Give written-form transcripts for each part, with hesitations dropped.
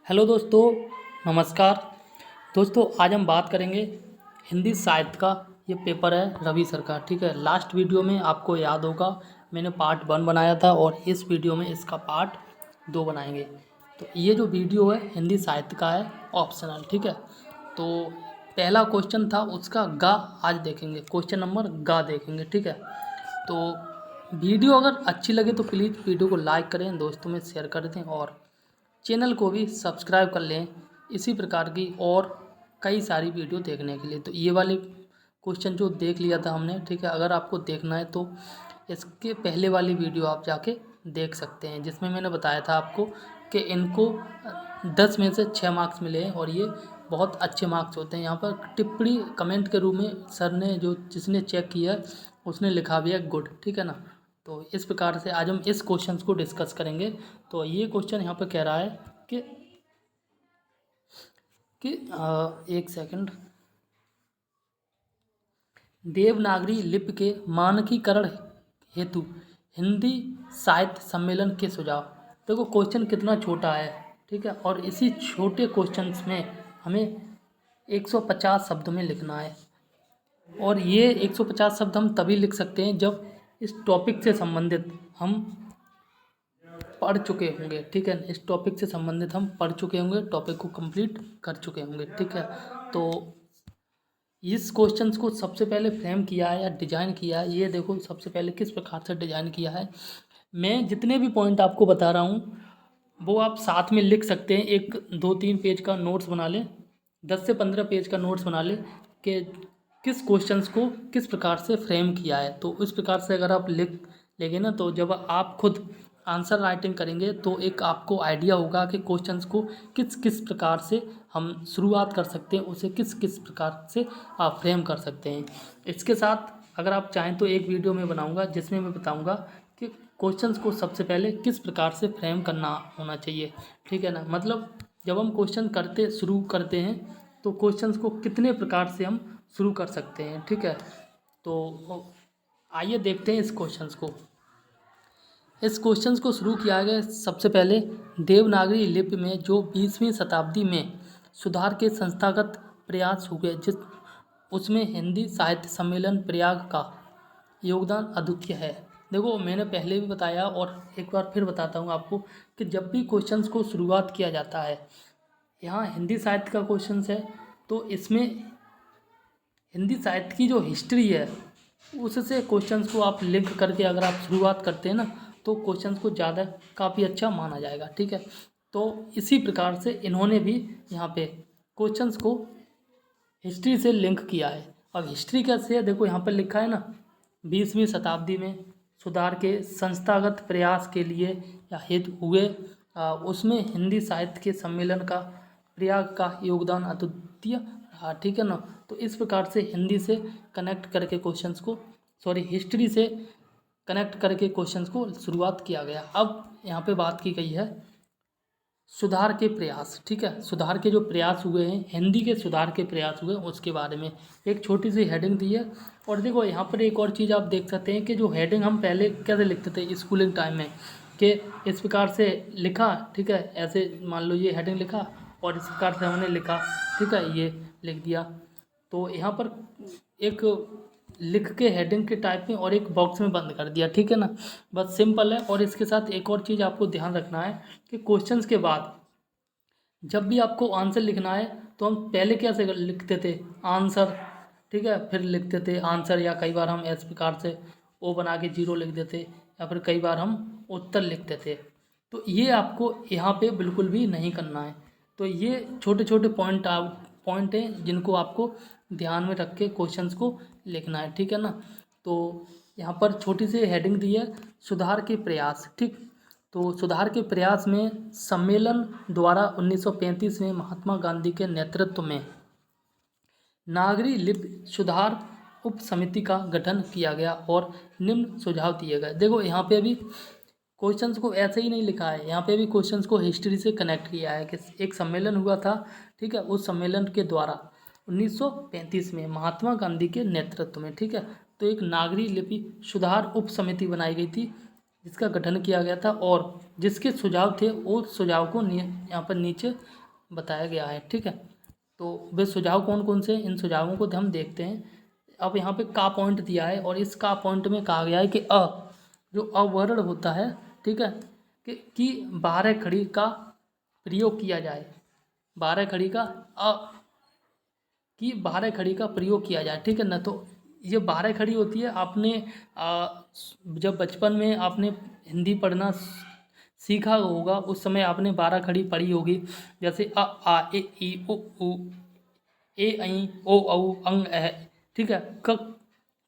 Hello दोस्तों, नमस्कार। दोस्तों आज हम बात करेंगे हिंदी साहित्य का। ये पेपर है रवि सर का, ठीक है। लास्ट वीडियो में आपको याद होगा मैंने पार्ट 1 बनाया था और इस वीडियो में इसका पार्ट 2 बनाएंगे। तो ये जो वीडियो है हिंदी साहित्य का है, ऑप्शनल, ठीक है। तो पहला क्वेश्चन था उसका गा आज देखेंगे, क्वेश्चन नंबर गा देखेंगे, ठीक है। तो वीडियो अगर अच्छी लगे तो प्लीज़ वीडियो को लाइक करें, दोस्तों में शेयर कर दें और चैनल को भी सब्सक्राइब कर लें इसी प्रकार की और कई सारी वीडियो देखने के लिए। तो ये वाले क्वेश्चन जो देख लिया था हमने, ठीक है। अगर आपको देखना है तो इसके पहले वाली वीडियो आप जाके देख सकते हैं, जिसमें मैंने बताया था आपको कि इनको 10 में से 6 मार्क्स मिले हैं और ये बहुत अच्छे मार्क्स होते हैं। यहाँ पर टिप्पणी कमेंट के रूप में सर ने जो जिसने चेक किया है उसने लिखा भी है गुड, ठीक है ना। तो इस प्रकार से आज हम इस क्वेश्चन को डिस्कस करेंगे। तो ये क्वेश्चन यहाँ पे कह रहा है कि एक सेकंड, देवनागरी लिपि के मानकीकरण हेतु हिंदी साहित्य सम्मेलन के सुझाव। देखो क्वेश्चन कितना छोटा है, ठीक है। और इसी छोटे क्वेश्चन में हमें 150 शब्द में लिखना है और ये 150 शब्द हम तभी लिख सकते हैं जब इस टॉपिक से संबंधित हम पढ़ चुके होंगे, ठीक है। इस टॉपिक से संबंधित हम पढ़ चुके होंगे, टॉपिक को कंप्लीट कर चुके होंगे, ठीक है। तो इस क्वेश्चंस को सबसे पहले फ्रेम किया है या डिजाइन किया है, ये देखो सबसे पहले किस प्रकार से डिजाइन किया है। मैं जितने भी पॉइंट आपको बता रहा हूँ वो आप साथ में लिख सकते हैं। एक 2-3 पेज का नोट्स बना लें, 10 से 15 पेज का नोट्स बना लें कि किस क्वेश्चंस को किस प्रकार से फ्रेम किया है। तो इस प्रकार से अगर आप लिख लेंगे ना, तो जब आप खुद आंसर राइटिंग करेंगे तो एक आपको आइडिया होगा कि क्वेश्चंस को किस किस प्रकार से हम शुरुआत कर सकते हैं, उसे किस किस प्रकार से आप फ्रेम कर सकते हैं। इसके साथ अगर आप चाहें तो एक वीडियो में बनाऊंगा जिसमें मैं बताऊंगा कि क्वेश्चंस को सबसे पहले किस प्रकार से फ्रेम करना होना चाहिए, ठीक है ना। मतलब जब हम क्वेश्चन शुरू करते हैं तो क्वेश्चंस को कितने प्रकार से हम शुरू कर सकते हैं, ठीक है। तो आइए देखते हैं इस क्वेश्चंस को शुरू किया गया सबसे पहले देवनागरी लिपि में जो 20वीं शताब्दी में सुधार के संस्थागत प्रयास हुए जिस उसमें हिंदी साहित्य सम्मेलन प्रयाग का योगदान अद्वितीय है। देखो मैंने पहले भी बताया और एक बार फिर बताता हूँ आपको कि जब भी क्वेश्चंस को शुरुआत किया जाता है, यहाँ हिंदी साहित्य का क्वेश्चंस है तो इसमें हिंदी साहित्य की जो हिस्ट्री है उससे क्वेश्चंस को आप लिंक करके अगर आप शुरुआत करते हैं ना तो क्वेश्चंस को ज़्यादा काफ़ी अच्छा माना जाएगा, ठीक है। तो इसी प्रकार से इन्होंने भी यहाँ पे क्वेश्चंस को हिस्ट्री से लिंक किया है। अब हिस्ट्री कैसे है, देखो यहाँ पर लिखा है ना, 20वीं शताब्दी में सुधार के संस्थागत प्रयास के लिए या हेतु हुए उसमें हिंदी साहित्य के सम्मेलन का प्रयाग का योगदान अद्वितीय रहा, ठीक है ना। तो इस प्रकार से हिंदी से कनेक्ट करके क्वेश्चंस को हिस्ट्री से कनेक्ट करके क्वेश्चंस को शुरुआत किया गया। अब यहाँ पे बात की गई है सुधार के प्रयास, ठीक है। सुधार के जो प्रयास हुए हैं, हिंदी के सुधार के प्रयास हुए उसके बारे में एक छोटी सी हेडिंग दी है। और देखो यहाँ पर एक और चीज़ आप देख सकते हैं कि जो हेडिंग हम पहले कैसे लिखते थे स्कूलिंग टाइम में, कि इस प्रकार से लिखा, ठीक है। ऐसे मान लो ये हेडिंग लिखा और इस प्रकार से हमने लिखा, ठीक है, ये लिख दिया। तो यहाँ पर एक लिख के हेडिंग के टाइप में और एक बॉक्स में बंद कर दिया, ठीक है ना। बस सिंपल है। और इसके साथ एक और चीज़ आपको ध्यान रखना है कि क्वेश्चंस के बाद जब भी आपको आंसर लिखना है तो हम पहले कैसे लिखते थे, आंसर, ठीक है, फिर लिखते थे आंसर, या कई बार हम इस प्रकार से ओ बना के 0 लिख देते, या फिर कई बार हम उत्तर लिखते थे। तो ये आपको यहाँ पे बिल्कुल भी नहीं करना है। तो ये छोटे छोटे पॉइंट हैं जिनको आपको ध्यान में रख के क्वेश्चंस को लिखना है, ठीक है ना। तो यहाँ पर छोटी सी हेडिंग दी है सुधार के प्रयास, ठीक। तो सुधार के प्रयास में सम्मेलन द्वारा 1935 में महात्मा गांधी के नेतृत्व में नागरी लिपि सुधार उप समिति का गठन किया गया और निम्न सुझाव दिए गए। देखो यहाँ पे भी क्वेश्चंस को ऐसे ही नहीं लिखा है, यहाँ पे भी क्वेश्चंस को हिस्ट्री से कनेक्ट किया है कि एक सम्मेलन हुआ था, ठीक है। उस सम्मेलन के द्वारा 1935 में महात्मा गांधी के नेतृत्व में, ठीक है, तो एक नागरी लिपि सुधार उप समिति बनाई गई थी जिसका गठन किया गया था और जिसके सुझाव थे वो सुझाव को यहाँ पर नीचे बताया गया है। ठीक है, तो वे सुझाव कौन कौन से, इन सुझावों को हम देखते हैं। अब यहाँ पे का पॉइंट दिया है और इस का पॉइंट में कहा गया है कि जो अवर्ण होता है, ठीक है, कि 12 खड़ी का प्रयोग किया जाए, 12 खड़ी का कि 12 खड़ी का प्रयोग किया जाए। ठीक है ना, तो ये 12 खड़ी होती है। आपने जब बचपन में आपने हिंदी पढ़ना सीखा होगा, उस समय आपने 12 खड़ी पढ़ी होगी, जैसे अ आ ए ई उ ए ऐ ओ औ अंग ऐ। ठीक है, क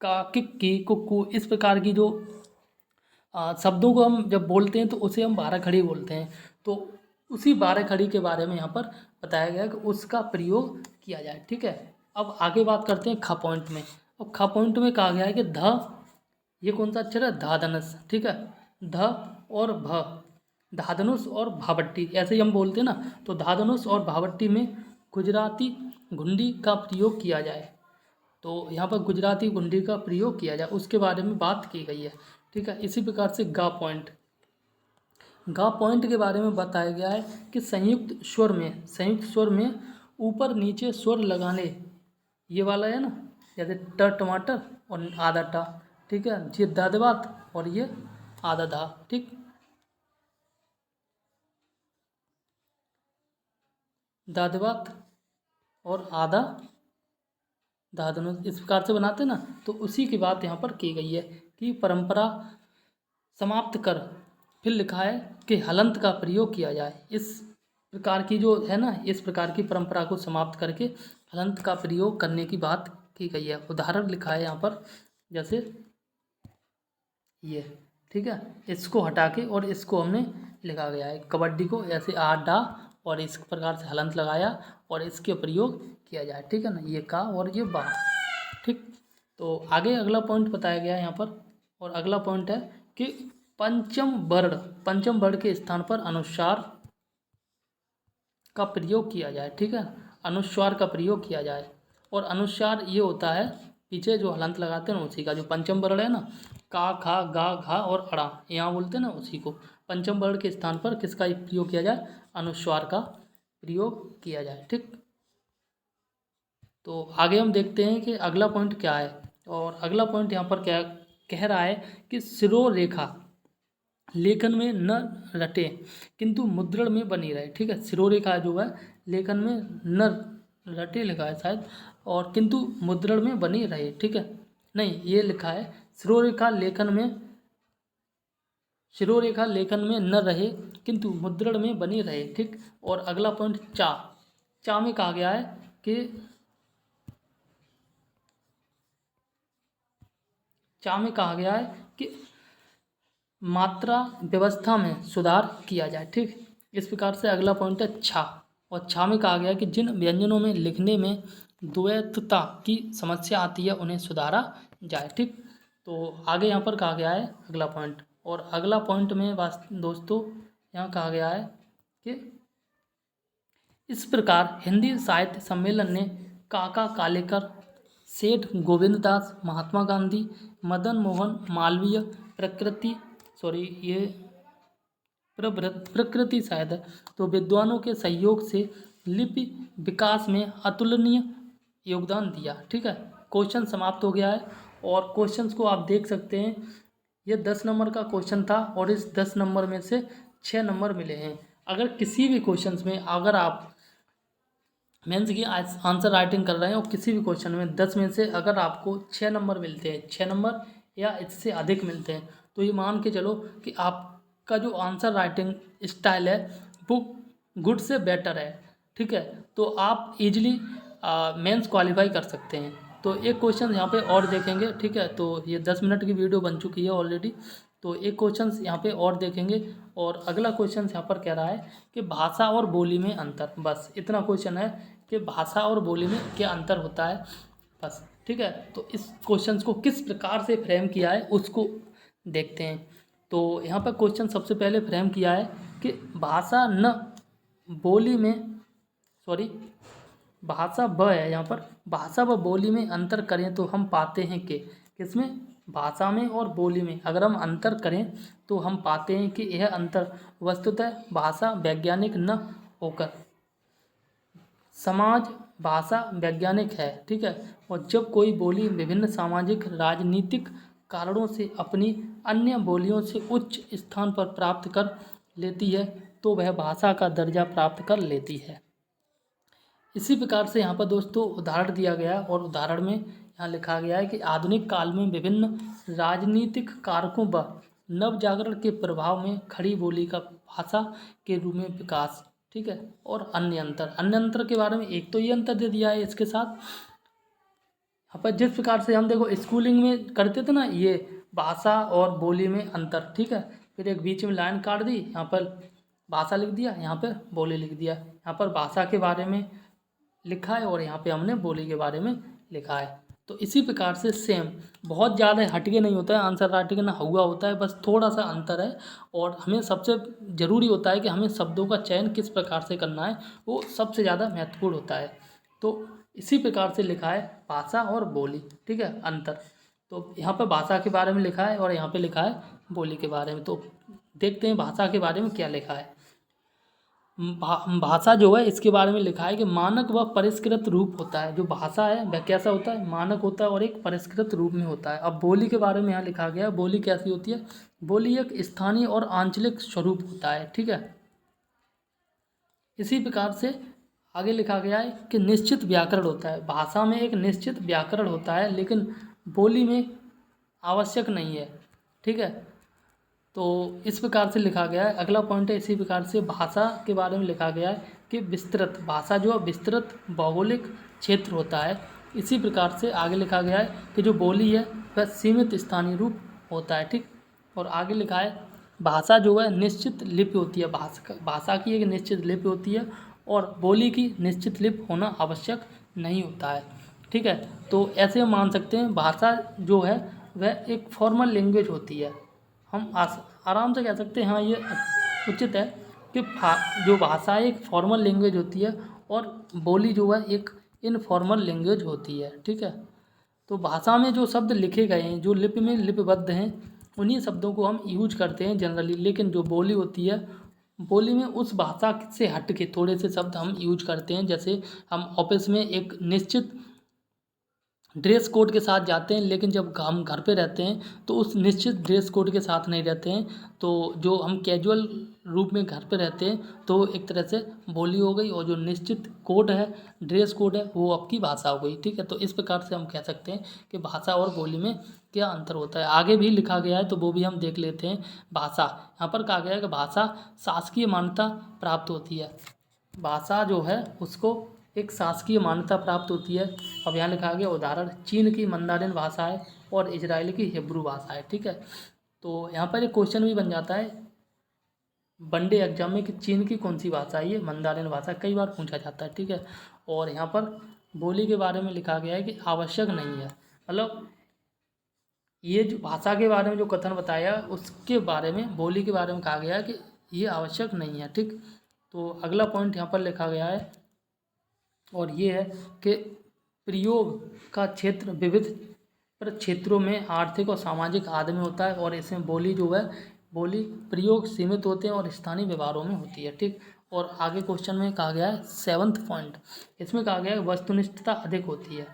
का किक की कुक्कू, इस प्रकार की जो शब्दों को हम जब बोलते हैं तो उसे हम 12 खड़ी बोलते हैं। तो उसी 12 खड़ी के बारे में यहाँ पर बताया गया है कि उसका प्रयोग किया जाए। ठीक है, अब आगे बात करते हैं ख पॉइंट में। अब ख पॉइंट में कहा गया है कि ये कौन सा अक्षर है, धाधनुष। ठीक है, ध और भ, धाधनुष और भावट्टी, ऐसे ही हम बोलते हैं ना। तो धाधनुष और भावट्टी में गुजराती घुंडी का प्रयोग किया जाए। तो यहाँ पर गुजराती घुंडी का प्रयोग किया जाए, उसके बारे में बात की गई है। ठीक है, इसी प्रकार से गा पॉइंट के बारे में बताया गया है कि संयुक्त स्वर में ऊपर नीचे स्वर लगाने, ये वाला है ना, जैसे ट टमाटर और आधा टा। ठीक है, ये दादवात और ये आधा धा। ठीक, दादवात और आधा धाधनुष, इस प्रकार से बनाते ना। तो उसी की बात यहाँ पर की गई है कि परंपरा समाप्त कर, फिर लिखा है कि हलंत का प्रयोग किया जाए। इस प्रकार की जो है ना, इस प्रकार की परंपरा को समाप्त करके हलंत का प्रयोग करने की बात की गई है। उदाहरण लिखा है यहाँ पर, जैसे ये। ठीक है, इसको हटा के और इसको हमने लिखा गया है, कबड्डी को ऐसे आ डा और इस प्रकार से हलंत लगाया और इसके प्रयोग किया जाए। ठीक है ना, ये का और ये बा। ठीक, तो आगे अगला पॉइंट बताया गया है यहाँ पर, और अगला पॉइंट है कि पंचम वर्ण के स्थान पर अनुस्वार का प्रयोग किया जाए। ठीक है, अनुस्वार का प्रयोग किया जाए। और अनुस्वार ये होता है, पीछे जो हलंत लगाते हैं ना उसी का, जो पंचम वर्ण है ना, का खा गा घा और अड़ा, यहाँ बोलते हैं ना, उसी को पंचम वर्ण के स्थान पर किसका प्रयोग किया जाए, अनुस्वार का प्रयोग किया जाए। ठीक, तो आगे हम देखते हैं कि अगला पॉइंट क्या है। और अगला पॉइंट यहाँ पर क्या कह रहा है कि शिरोरेखा लेखन में न रटे किंतु मुद्रण में बनी रहे। ठीक है, शिरोरेखा जो है लेखन में न रटे लिखा है शायद, और किंतु मुद्रण में बनी रहे। ठीक है, नहीं, ये लिखा है शिरोरेखा लेखन में न रहे किंतु मुद्रण में बनी रहे। ठीक, और अगला पॉइंट चा में कहा गया है कि मात्रा व्यवस्था में सुधार किया जाए। ठीक, इस प्रकार से अगला पॉइंट है छा, और छा में कहा गया है कि जिन व्यंजनों में लिखने में द्वैतता की समस्या आती है उन्हें सुधारा जाए। ठीक, तो आगे यहाँ पर कहा गया है अगला पॉइंट, और अगला पॉइंट में दोस्तों यहाँ कहा गया है कि इस प्रकार हिंदी साहित्य सम्मेलन ने काका कालेकर, सेठ गोविंददास, महात्मा गांधी, मदन मोहन मालवीय, प्रकृति शायद है, तो विद्वानों के सहयोग से लिपि विकास में अतुलनीय योगदान दिया। ठीक है, क्वेश्चन समाप्त हो गया है, और क्वेश्चंस को आप देख सकते हैं। ये 10 नंबर का क्वेश्चन था और इस 10 नंबर में से 6 नंबर मिले हैं। अगर किसी भी क्वेश्चंस में, अगर आप मेंस की आंसर राइटिंग कर रहे हैं और किसी भी क्वेश्चन में 10 में से अगर आपको 6 नंबर मिलते हैं, 6 नंबर या इससे अधिक मिलते हैं, तो ये मान के चलो कि आपका जो आंसर राइटिंग स्टाइल है वो गुड से बेटर है। ठीक है, तो आप इजीली मेंस क्वालिफाई कर सकते हैं। तो एक क्वेश्चन यहाँ पे और देखेंगे। ठीक है, तो ये 10 मिनट की वीडियो बन चुकी है ऑलरेडी, तो एक क्वेश्चन यहाँ पे और देखेंगे। और अगला क्वेश्चन यहाँ पर कह रहा है कि भाषा और बोली में अंतर, बस इतना क्वेश्चन है कि भाषा और बोली में क्या अंतर होता है, बस। ठीक है, तो इस क्वेश्चन को किस प्रकार से फ्रेम किया है उसको देखते हैं। तो यहाँ पर क्वेश्चन सबसे पहले फ्रेम किया है कि भाषा न बोली में, सॉरी, भाषा ब है यहाँ पर, भाषा व बोली में अंतर करें तो हम पाते हैं कि किसमें, भाषा में और बोली में अगर हम अंतर करें तो हम पाते हैं कि यह अंतर वस्तुतः भाषा वैज्ञानिक न होकर समाज भाषा वैज्ञानिक है, ठीक है। और जब कोई बोली विभिन्न सामाजिक राजनीतिक कारणों से अपनी अन्य बोलियों से उच्च स्थान पर प्राप्त कर लेती है तो वह भाषा का दर्जा प्राप्त कर लेती है। इसी प्रकार से यहाँ पर दोस्तों उदाहरण दिया गया है और उदाहरण में यहाँ लिखा गया है कि आधुनिक काल में विभिन्न राजनीतिक कारकों व नवजागरण के प्रभाव में खड़ी बोली का भाषा के रूप में विकास, ठीक है। और अन्य अंतर के बारे में एक तो ये अंतर दे दिया है इसके साथ। यहाँ पर जिस प्रकार से हम देखो स्कूलिंग में करते थे ना, ये भाषा और बोली में अंतर, ठीक है। फिर एक बीच में लाइन काट दी, यहाँ पर भाषा लिख दिया, यहाँ पर बोली लिख दिया। यहाँ पर भाषा के बारे में लिखा है और यहाँ पे हमने बोली के बारे में लिखा है। तो इसी प्रकार से सेम, बहुत ज़्यादा हटके नहीं होता है, आंसर राइटिंग ना हुआ होता है, बस थोड़ा सा अंतर है। और हमें सबसे ज़रूरी होता है कि हमें शब्दों का चयन किस प्रकार से करना है, वो सबसे ज़्यादा महत्वपूर्ण होता है। तो इसी प्रकार से लिखा है भाषा और बोली, ठीक है, अंतर। तो यहाँ पर भाषा के बारे में लिखा है और यहाँ पे लिखा है बोली के बारे में। तो देखते हैं भाषा के बारे में क्या लिखा है। भाषा जो है इसके बारे में लिखा है कि मानक व परिष्कृत रूप होता है। जो भाषा है वह कैसा होता है, मानक होता है और एक परिष्कृत रूप में होता है। अब बोली के बारे में यहाँ लिखा गया है, बोली कैसी होती है, बोली एक स्थानीय और आंचलिक स्वरूप होता है, ठीक है। इसी प्रकार से आगे लिखा गया है कि निश्चित व्याकरण होता है। भाषा में एक निश्चित व्याकरण होता है लेकिन बोली में आवश्यक नहीं है, ठीक है। तो इस प्रकार से लिखा गया है। अगला पॉइंट है इसी प्रकार से भाषा के बारे में लिखा गया है कि विस्तृत, भाषा जो है विस्तृत भौगोलिक क्षेत्र होता है। इसी प्रकार से आगे लिखा गया है कि जो बोली है वह सीमित स्थानीय रूप होता है, ठीक। और आगे लिखा है भाषा जो है निश्चित लिपि होती है। भाषा की एक निश्चित लिपि होती है और बोली की निश्चित लिपि होना आवश्यक नहीं होता है, ठीक है। तो ऐसे हम मान सकते हैं भाषा जो है वह एक फॉर्मल लैंग्वेज होती है। हम आराम से कह सकते हैं, हाँ ये उचित है कि जो भाषा है एक फॉर्मल लैंग्वेज होती है और बोली जो है एक इनफॉर्मल लैंग्वेज होती है, ठीक है। तो भाषा में जो शब्द लिखे गए हैं, जो लिपि में लिपिबद्ध हैं, उन्हीं शब्दों को हम यूज करते हैं जनरली। लेकिन जो बोली होती है, बोली में उस भाषा से हट के थोड़े से शब्द हम यूज करते हैं। जैसे हम ऑफिस में एक निश्चित ड्रेस कोड के साथ जाते हैं, लेकिन जब हम घर पे रहते हैं तो उस निश्चित ड्रेस कोड के साथ नहीं रहते हैं। तो जो हम कैजुअल रूप में घर पे रहते हैं तो एक तरह से बोली हो गई, और जो निश्चित कोड है, ड्रेस कोड है, वो आपकी भाषा हो गई, ठीक है। तो इस प्रकार से हम कह सकते हैं कि भाषा और बोली में क्या अंतर होता है। आगे भी लिखा गया है तो वो भी हम देख लेते हैं। भाषा, यहाँ पर कहा गया है कि भाषा शासकीय मान्यता प्राप्त होती है। भाषा जो है उसको एक शासकीय मान्यता प्राप्त होती है। अब यहाँ लिखा गया उदाहरण, चीन की मंदारिन भाषा है और इजराइल की हिब्रू भाषा है, ठीक है। तो यहाँ पर एक क्वेश्चन भी बन जाता है वनडे एग्जाम में कि चीन की कौन सी भाषा है, ये मंदारिन भाषा, कई बार पूछा जाता है, ठीक है। और यहाँ पर बोली के बारे में लिखा गया है कि आवश्यक नहीं है। मतलब ये जो भाषा के बारे में जो कथन बताया उसके बारे में बोली के बारे में कहा गया है कि ये आवश्यक नहीं है, ठीक। तो अगला पॉइंट यहाँ पर लिखा गया है और ये है कि प्रयोग का क्षेत्र विविध क्षेत्रों में आर्थिक और सामाजिक आदि में होता है, और इसमें बोली जो है, बोली प्रयोग सीमित होते हैं और स्थानीय व्यवहारों में होती है, ठीक। और आगे क्वेश्चन में कहा गया है 7वां पॉइंट, इसमें कहा गया है वस्तुनिष्ठता अधिक होती है।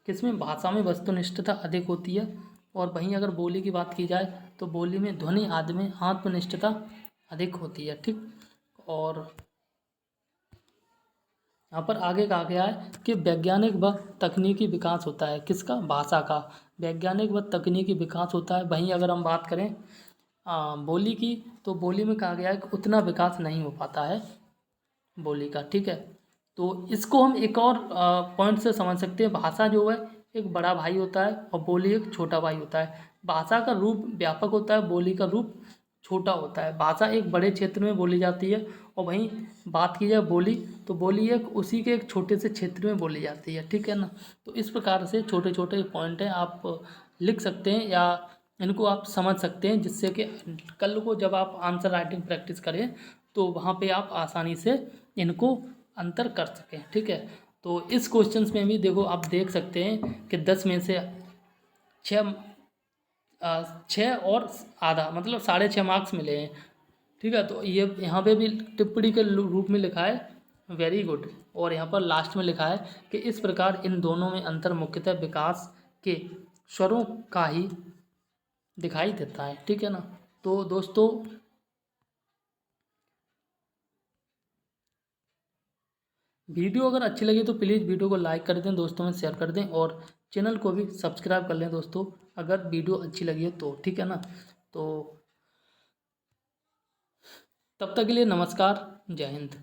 किसमें, भाषा में वस्तुनिष्ठता अधिक होती है। और वहीं अगर बोली की बात की जाए तो बोली में ध्वनि आदि में आत्मनिष्ठता अधिक होती है, ठीक। और यहाँ पर आगे कहा गया है कि वैज्ञानिक व तकनीकी विकास होता है। किसका, भाषा का वैज्ञानिक व तकनीकी विकास होता है। वहीं अगर हम बात करें बोली की, तो बोली में कहा गया है कि उतना विकास नहीं हो पाता है बोली का, ठीक है। तो इसको हम एक और पॉइंट से समझ सकते हैं। भाषा जो है एक बड़ा भाई होता है और बोली एक छोटा भाई होता है। भाषा का रूप व्यापक होता है, बोली का रूप छोटा होता है। भाषा एक बड़े क्षेत्र में बोली जाती है और वहीं बात की जाए बोली, तो बोली एक उसी के एक छोटे से क्षेत्र में बोली जाती है, ठीक है ना। तो इस प्रकार से छोटे छोटे पॉइंट हैं, आप लिख सकते हैं या इनको आप समझ सकते हैं, जिससे कि कल को जब आप आंसर राइटिंग प्रैक्टिस करें तो वहाँ पे आप आसानी से इनको अंतर कर सकें, ठीक है। तो इस क्वेश्चंस में भी देखो, आप देख सकते हैं कि 10 में से 6 और आधा, मतलब 6.5 मार्क्स मिले हैं, ठीक है। तो ये यहाँ पे भी टिप्पणी के रूप में लिखा है वेरी गुड। और यहाँ पर लास्ट में लिखा है कि इस प्रकार इन दोनों में अंतर मुख्यतः विकास के स्वरों का ही दिखाई देता है। ठीक है ना। तो दोस्तों वीडियो अगर अच्छी लगी तो प्लीज़ वीडियो को लाइक कर दें, दोस्तों में शेयर कर दें और चैनल को भी सब्सक्राइब कर लें दोस्तों, अगर वीडियो अच्छी लगी है तो। ठीक है ना। तो तब तक के लिए नमस्कार, जय हिंद।